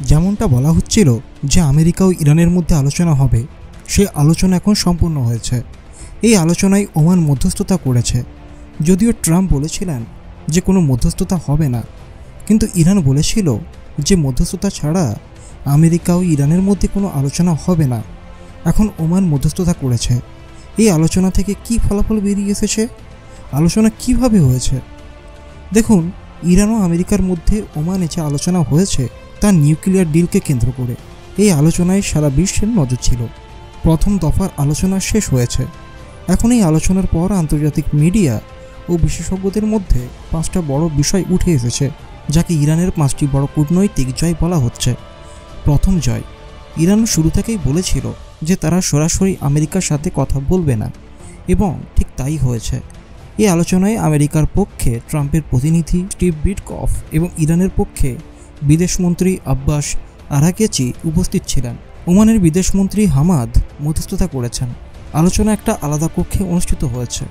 যেমনটা বলা হচ্ছিল যে আমেরিকা ও ইরানের মধ্যে আলোচনা হবে, সেই আলোচনা এখন সম্পূর্ণ হয়েছে। এই আলোচনায় ওমান মধ্যস্থতা করেছে। যদিও ট্রাম্প বলেছিলেন যে কোনো মধ্যস্থতা হবে না, কিন্তু ইরান বলেছিল যে মধ্যস্থতা ছাড়া আমেরিকা ও ইরানের মধ্যে কোনো আলোচনা হবে না। এখন ওমান মধ্যস্থতা করেছে। এই আলোচনা থেকে কি ফলাফল বেরিয়ে এসেছে, আলোচনা কিভাবে হয়েছে? দেখুন, ইরান ও আমেরিকার মধ্যে ওমানে যে আলোচনা হয়েছে তা নিউক্লিয়ার ডিলকে কেন্দ্র করে। এই আলোচনায় সারা বিশ্বের নজর ছিল। প্রথম দফার আলোচনা শেষ হয়েছে। এখন এই আলোচনার পর আন্তর্জাতিক মিডিয়া ও বিশেষজ্ঞদের মধ্যে 5টা বড় বিষয় উঠে এসেছে, যাকে ইরানের 5টি বড় কূটনৈতিক জয় বলা হচ্ছে। প্রথম জয়, ইরান শুরু থেকেই বলেছিল যে তারা সরাসরি আমেরিকার সাথে কথা বলবে না, এবং ঠিক তাই হয়েছে। এই আলোচনায় আমেরিকার পক্ষে ট্রাম্পের প্রতিনিধি স্টিভ বিটকফ এবং ইরানের পক্ষে বিদেশমন্ত্রী আব্বাস আরাগচি উপস্থিত ছিলেন। ওমানের বিদেশমন্ত্রী হামাদ মধ্যস্থতা করেছেন। আলোচনা একটা আলাদা কক্ষে অনুষ্ঠিত হয়েছে,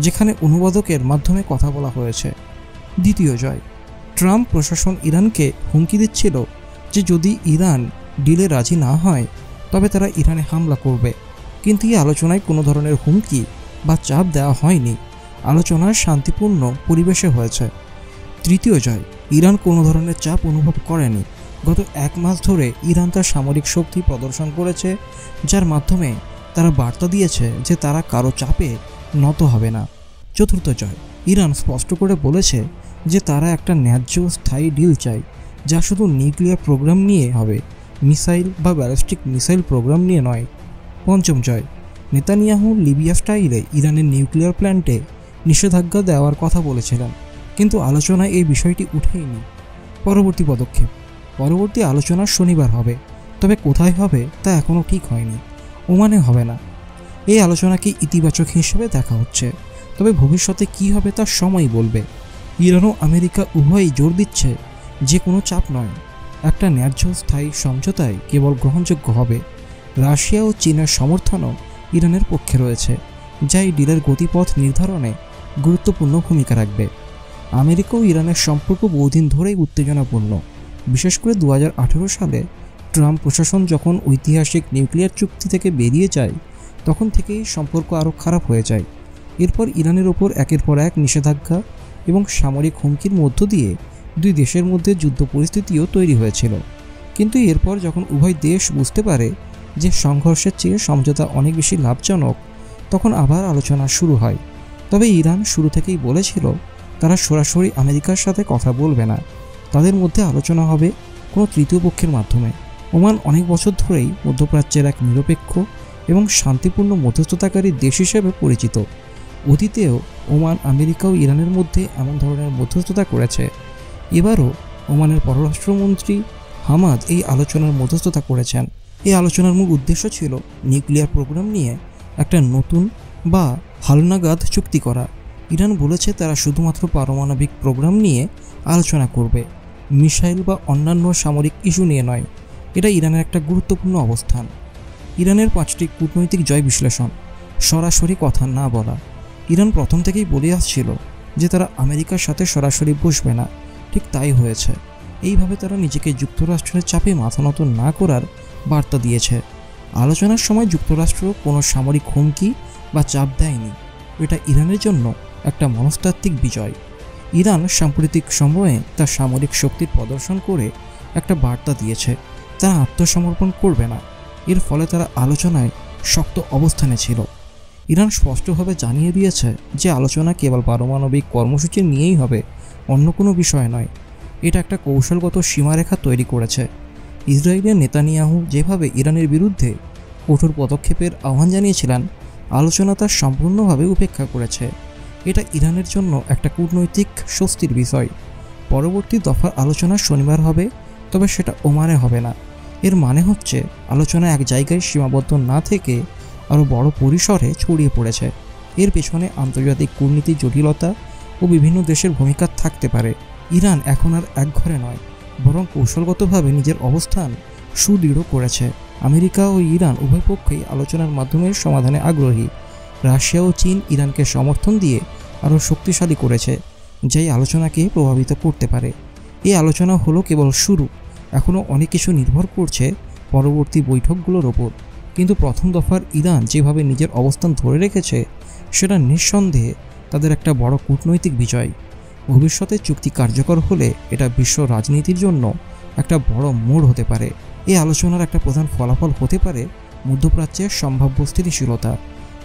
যেখানে অনুবাদকের মাধ্যমে কথা বলা হয়েছে। দ্বিতীয় জয়, ট্রাম্প প্রশাসন ইরানকে হুমকি দিচ্ছিল যে যদি ইরান ডিলে রাজি না হয় তবে তারা ইরানে হামলা করবে, কিন্তু এই আলোচনায় কোনো ধরনের হুমকি বা চাপ দেওয়া হয়নি। আলোচনার শান্তিপূর্ণ পরিবেশে হয়েছে। তৃতীয় জয়, ইরান কোনো ধরনের চাপ অনুভব করেনি। গত 1 মাস ধরে ইরান তার সামরিক শক্তি প্রদর্শন করেছে, যার মাধ্যমে তারা বার্তা দিয়েছে যে তারা কারো চাপে নত হবে না। চতুর্থ জয়, ইরান স্পষ্ট করে বলেছে যে তারা একটা ন্যায্য স্থায়ী ডিল চায়, যা শুধু নিউক্লিয়ার প্রোগ্রাম নিয়ে হবে, মিসাইল বা ব্যালিস্টিক মিসাইল প্রোগ্রাম নিয়ে নয়। পঞ্চম জয়, নেতানিয়াহু লিবিয়া স্টাইলে ইরানের নিউক্লিয়ার প্ল্যান্টে নিষেধাজ্ঞা দেওয়ার কথা বলেছিলেন, কিন্তু আলোচনায় এই বিষয়টি উঠেইনি। পরবর্তী পদক্ষেপ, পরবর্তী আলোচনা শনিবার হবে, তবে কোথায় হবে তা এখনও ঠিক হয়নি। ওমানে হবে না। এই আলোচনাকে ইতিবাচক হিসেবে দেখা হচ্ছে, তবে ভবিষ্যতে কী হবে তা সময় বলবে। ইরান ও আমেরিকা উভয়ই জোর দিচ্ছে যে কোনো চাপ নয়, একটা ন্যায্য স্থায়ী সমঝোতায় কেবল গ্রহণযোগ্য হবে। রাশিয়া ও চীনের সমর্থনও ইরানের পক্ষে রয়েছে, যা এই ডিলের গতিপথ নির্ধারণে গুরুত্বপূর্ণ ভূমিকা রাখবে। আমেরিকা ও ইরানের সম্পর্ক বহুদিন ধরেই উত্তেজনাপূর্ণ, বিশেষ করে 2018 সালে ট্রাম্প প্রশাসন যখন ঐতিহাসিক নিউক্লিয়ার চুক্তি থেকে বেরিয়ে যায়, তখন থেকেই সম্পর্ক আরও খারাপ হয়ে যায়। এরপর ইরানের ওপর একের পর এক নিষেধাজ্ঞা এবং সামরিক হুমকির মধ্য দিয়ে দুই দেশের মধ্যে যুদ্ধ পরিস্থিতিও তৈরি হয়েছিল। কিন্তু এরপর যখন উভয় দেশ বুঝতে পারে যে সংঘর্ষের চেয়ে সমঝোতা অনেক বেশি লাভজনক, তখন আবার আলোচনা শুরু হয়। তবে ইরান শুরু থেকেই বলেছিল তারা সরাসরি আমেরিকার সাথে কথা বলবে না, তাদের মধ্যে আলোচনা হবে কোনো তৃতীয় পক্ষের মাধ্যমে। ওমান অনেক বছর ধরেই মধ্যপ্রাচ্যের এক নিরপেক্ষ এবং শান্তিপূর্ণ মধ্যস্থতাকারী দেশ হিসেবে পরিচিত। অতীতেও ওমান আমেরিকা ও ইরানের মধ্যে এমন ধরনের মধ্যস্থতা করেছে। এবারও ওমানের পররাষ্ট্রমন্ত্রী হামাদ এই আলোচনার মধ্যস্থতা করেছেন। এই আলোচনার মূল উদ্দেশ্য ছিল নিউক্লিয়ার প্রোগ্রাম নিয়ে একটা নতুন বা হালনাগাদ চুক্তি করা। ইরান বলেছে তারা শুধুমাত্র পারমাণবিক প্রোগ্রাম নিয়ে আলোচনা করবে, মিসাইল বা অন্যান্য সামরিক ইস্যু নিয়ে নয়। এটা ইরানের একটা গুরুত্বপূর্ণ অবস্থান। ইরানের 5টি কূটনৈতিক জয় বিশ্লেষণ। সরাসরি কথা না বলা। ইরান প্রথম থেকেই বলে আসছিল যে তারা আমেরিকার সাথে সরাসরি বসবে না, ঠিক তাই হয়েছে। এইভাবে তারা নিজেকে যুক্তরাষ্ট্রের চাপে মাথা নত না করার বার্তা দিয়েছে। আলোচনার সময় যুক্তরাষ্ট্র কোনো সামরিক হুমকি বা চাপ দেয়নি। এটা ইরানের জন্য একটা মনস্তাত্ত্বিক বিজয়। ইরান সাম্প্রতিক সময়ে তার সামরিক শক্তির প্রদর্শন করে একটা বার্তা দিয়েছে তারা আত্মসমর্পণ করবে না। এর ফলে তারা আলোচনায় শক্ত অবস্থানে ছিল। ইরান স্পষ্টভাবে জানিয়ে দিয়েছে যে আলোচনা কেবল পারমাণবিক কর্মসূচি নিয়েই হবে, অন্য কোনো বিষয় নয়। এটা একটা কৌশলগত সীমারেখা তৈরি করেছে। ইসরায়েলের নেতানিয়াহু যেভাবে ইরানের বিরুদ্ধে কঠোর পদক্ষেপের আহ্বান জানিয়েছিলেন, আলোচনা তার সম্পূর্ণভাবে উপেক্ষা করেছে। এটা ইরানের জন্য একটা কূটনৈতিক স্বস্তির বিষয়। পরবর্তী দফার আলোচনা শনিবার হবে, তবে সেটা ওমানে হবে না। এর মানে হচ্ছে আলোচনা এক জায়গায় সীমাবদ্ধ না থেকে আরও বড় পরিসরে ছড়িয়ে পড়েছে। এর পেছনে আন্তর্জাতিক কূটনীতির জটিলতা ও বিভিন্ন দেশের ভূমিকা থাকতে পারে। ইরান এখন আর একঘরে নয়, বরং কৌশলগতভাবে নিজের অবস্থান সুদৃঢ় করেছে। আমেরিকা ও ইরান উভয় পক্ষই আলোচনার মাধ্যমে সমাধানে আগ্রহী। রাশিয়া ও চীন ইরানকে সমর্থন দিয়ে আরও শক্তিশালী করেছে, যাই আলোচনাকে প্রভাবিত করতে পারে। এই আলোচনা হলো কেবল শুরু। এখনও অনেক কিছু নির্ভর করছে পরবর্তী বৈঠকগুলোর ওপর, কিন্তু প্রথম দফার ইরান যেভাবে নিজের অবস্থান ধরে রেখেছে সেটা নিঃসন্দেহে তাদের একটা বড় কূটনৈতিক বিজয়। ভবিষ্যতে চুক্তি কার্যকর হলে এটা বিশ্ব রাজনীতির জন্য একটা বড় মোড় হতে পারে। এই আলোচনার একটা প্রধান ফলাফল হতে পারে মধ্যপ্রাচ্যের সম্ভাব্য স্থিতিশীলতা।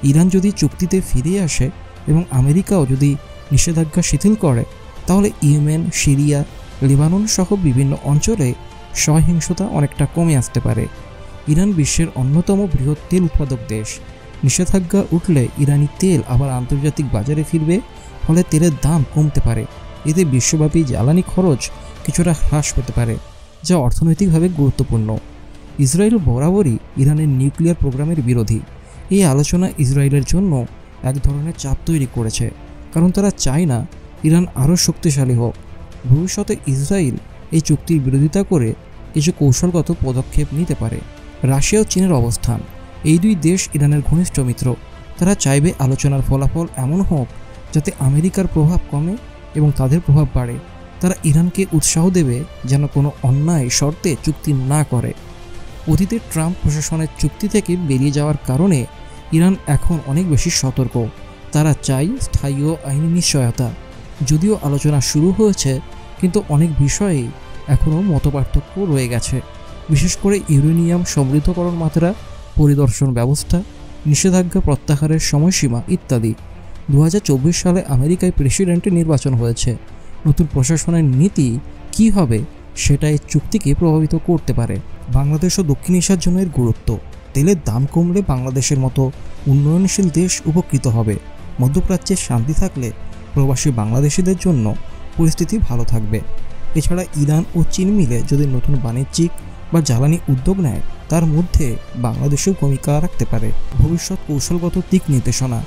ইরান যদি চুক্তিতে ফিরে আসে এবং আমেরিকাও যদি নিষেধাজ্ঞা শিথিল করে, তাহলে ইয়েমেন, সিরিয়া, লেবানন সহ বিভিন্ন অঞ্চলে সহিংসতা অনেকটা কমে আসতে পারে। ইরান বিশ্বের অন্যতম বৃহৎ তেল উৎপাদক দেশ। নিষেধাজ্ঞা উঠলে ইরানি তেল আবার আন্তর্জাতিক বাজারে ফিরবে, ফলে তেলের দাম কমতে পারে। এতে বিশ্বব্যাপী জ্বালানি খরচ কিছুটা হ্রাস পেতে পারে, যা অর্থনৈতিকভাবে গুরুত্বপূর্ণ। ইসরায়েল বরাবরই ইরানের নিউক্লিয়ার প্রোগ্রামের বিরোধী। এই আলোচনা ইসরায়েলের জন্য এক ধরনের চাপ তৈরি করেছে, কারণ তারা চায় না ইরান আরও শক্তিশালী হোক। ভবিষ্যতে ইসরায়েল এই চুক্তির বিরোধিতা করে কিছু কৌশলগত পদক্ষেপ নিতে পারে। রাশিয়া ও চীনের অবস্থান। এই দুই দেশ ইরানের ঘনিষ্ঠ মিত্র। তারা চাইবে আলোচনার ফলাফল এমন হোক যাতে আমেরিকার প্রভাব কমে এবং তাদের প্রভাব বাড়ে। তারা ইরানকে উৎসাহ দেবে যেন কোনো অন্যায় শর্তে চুক্তি না করে। অতীতে ট্রাম্প প্রশাসনের চুক্তি থেকে বেরিয়ে যাওয়ার কারণে ইরান এখন অনেক বেশি সতর্ক। তারা চায় স্থায়ী ও আইনি নিশ্চয়তা। যদিও আলোচনা শুরু হয়েছে, কিন্তু অনেক বিষয়েই এখনও মতপার্থক্য রয়ে গেছে, বিশেষ করে ইউরেনিয়াম সমৃদ্ধকরণ মাত্রা, পরিদর্শন ব্যবস্থা, নিষেধাজ্ঞা প্রত্যাহারের সময়সীমা ইত্যাদি। 2024 সালে আমেরিকায় প্রেসিডেন্টের নির্বাচন হয়েছে। নতুন প্রশাসনের নীতি কী হবে সেটা এই চুক্তিকে প্রভাবিত করতে পারে। বাংলাদেশ ও দক্ষিণ এশিয়ার জন্য এর গুরুত্ব। তেলের দাম কমলে বাংলাদেশের মতো উন্নয়নশীল দেশ উপকৃত হবে। মধ্যপ্রাচ্যে শান্তি থাকলে প্রবাসী বাংলাদেশিদের জন্য পরিস্থিতি ভালো থাকবে। এছাড়া ইরান ও চীন মিলে যদি নতুন বাণিজ্যিক বা জ্বালানি উদ্যোগ নেয়, তার মধ্যে বাংলাদেশেও ভূমিকা রাখতে পারে। ভবিষ্যৎ কৌশলগত দিক নির্দেশনা।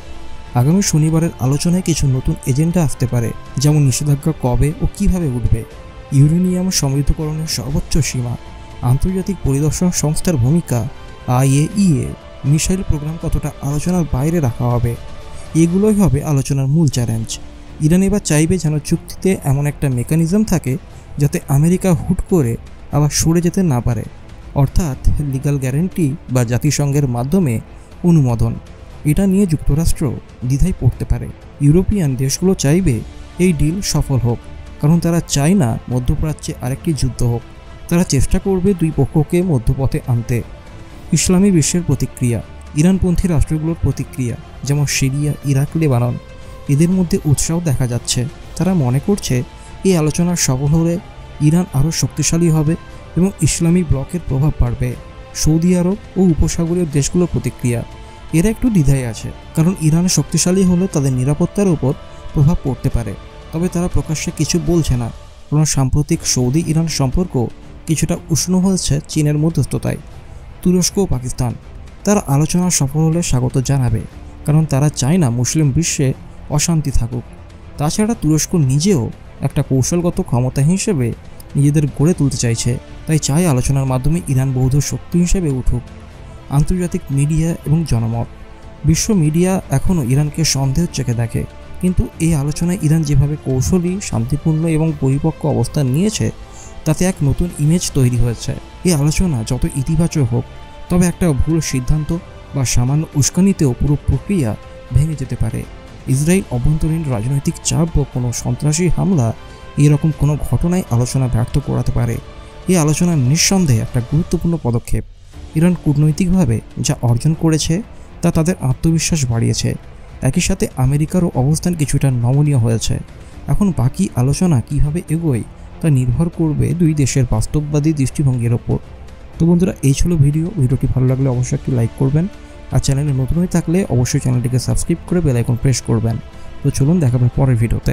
আগামী শনিবারের আলোচনায় কিছু নতুন এজেন্ডা আসতে পারে, যেমন নিষেধাজ্ঞা কবে ও কিভাবে উঠবে, ইউরেনিয়াম সমৃদ্ধকরণের সর্বোচ্চ সীমা, আন্তর্জাতিক পরিদর্শন সংস্থার ভূমিকা, IAEA, মিসাইল প্রোগ্রাম কতটা আলোচনার বাইরে রাখা হবে। এগুলোই হবে আলোচনার মূল চ্যালেঞ্জ। ইরান এবার চাইবে যেন চুক্তিতে এমন একটা মেকানিজম থাকে যাতে আমেরিকা হুট করে আবার সরে যেতে না পারে, অর্থাৎ লিগ্যাল গ্যারেন্টি বা জাতিসংঘের মাধ্যমে অনুমোদন। এটা নিয়ে যুক্তরাষ্ট্র দ্বিধায় পড়তে পারে। ইউরোপিয়ান দেশগুলো চাইবে এই ডিল সফল হোক, কারণ তারা চায় না মধ্যপ্রাচ্যে আরেকটি যুদ্ধ হোক। তারা চেষ্টা করবে দুই পক্ষকে মধ্যপথে আনতে। ইসলামী বিশ্বের প্রতিক্রিয়া। ইরানপন্থী রাষ্ট্রগুলোর প্রতিক্রিয়া, যেমন সিরিয়া, ইরাক, লেবানন, এদের মধ্যে উৎসাহ দেখা যাচ্ছে। তারা মনে করছে এই আলোচনা সফল হলে ইরান আরও শক্তিশালী হবে এবং ইসলামী ব্লকের প্রভাব বাড়বে। সৌদি আরব ও উপসাগরীয় দেশগুলোর প্রতিক্রিয়া। এরা একটু দ্বিধায় আছে, কারণ ইরান শক্তিশালী হলে তাদের নিরাপত্তার উপর প্রভাব পড়তে পারে। তবে তারা প্রকাশ্যে কিছু বলছে না, কারণ সাম্প্রতিক সৌদি ইরান সম্পর্ক কিছুটা উষ্ণ হয়েছে চীনের মধ্যস্থতায়। তুরস্ক ও পাকিস্তান। তারা আলোচনা সফল হলে স্বাগত জানাবে, কারণ তারা চায় না মুসলিম বিশ্বে অশান্তি থাকুক। তাছাড়া তুরস্ক নিজেও একটা কৌশলগত ক্ষমতা হিসেবে নিজেদের গড়ে তুলতে চাইছে, তাই চায় আলোচনার মাধ্যমে ইরান বৌদ্ধ শক্তি হিসেবে উঠুক। আন্তর্জাতিক মিডিয়া এবং জনমত। বিশ্ব মিডিয়া এখনও ইরানকে সন্দেহের চোখে দেখে, কিন্তু এই আলোচনায় ইরান যেভাবে কৌশলী, শান্তিপূর্ণ এবং পরিপক্ক অবস্থান নিয়েছে, তাতে এক নতুন ইমেজ তৈরি হয়েছে। এই আলোচনা যত ইতিবাচক হোক, তবে একটা ভুল সিদ্ধান্ত বা সামান্য উস্কানিতেও পুরো প্রক্রিয়া ভেঙে যেতে পারে। ইসরায়েল অভ্যন্তরীণ রাজনৈতিক চাপ বা কোনো সন্ত্রাসী হামলা এরকম কোনো ঘটনায় আলোচনা ব্যর্থ করাতে পারে। এই আলোচনা নিঃসন্দেহে একটা গুরুত্বপূর্ণ পদক্ষেপ। ইরান কূটনৈতিকভাবে যা অর্জন করেছে তা তাদের আত্মবিশ্বাস বাড়িয়েছে। একই সাথে আমেরিকারও অবস্থান কিছুটা নমনীয় হয়েছে। এখন বাকি আলোচনা কিভাবে এগোয় তা নির্ভর করবে দুই দেশের বাস্তববাদী দৃষ্টিভঙ্গির ওপর। তো বন্ধুরা, এই ছিল ভিডিওটি ভালো লাগলে অবশ্যই একটি লাইক করবেন, আর চ্যানেলে নতুন হয়ে থাকলে অবশ্যই চ্যানেলটিকে সাবস্ক্রাইব করে বেল আইকন প্রেস করবেন। তো চলুন দেখা হবে পরের ভিডিওতে।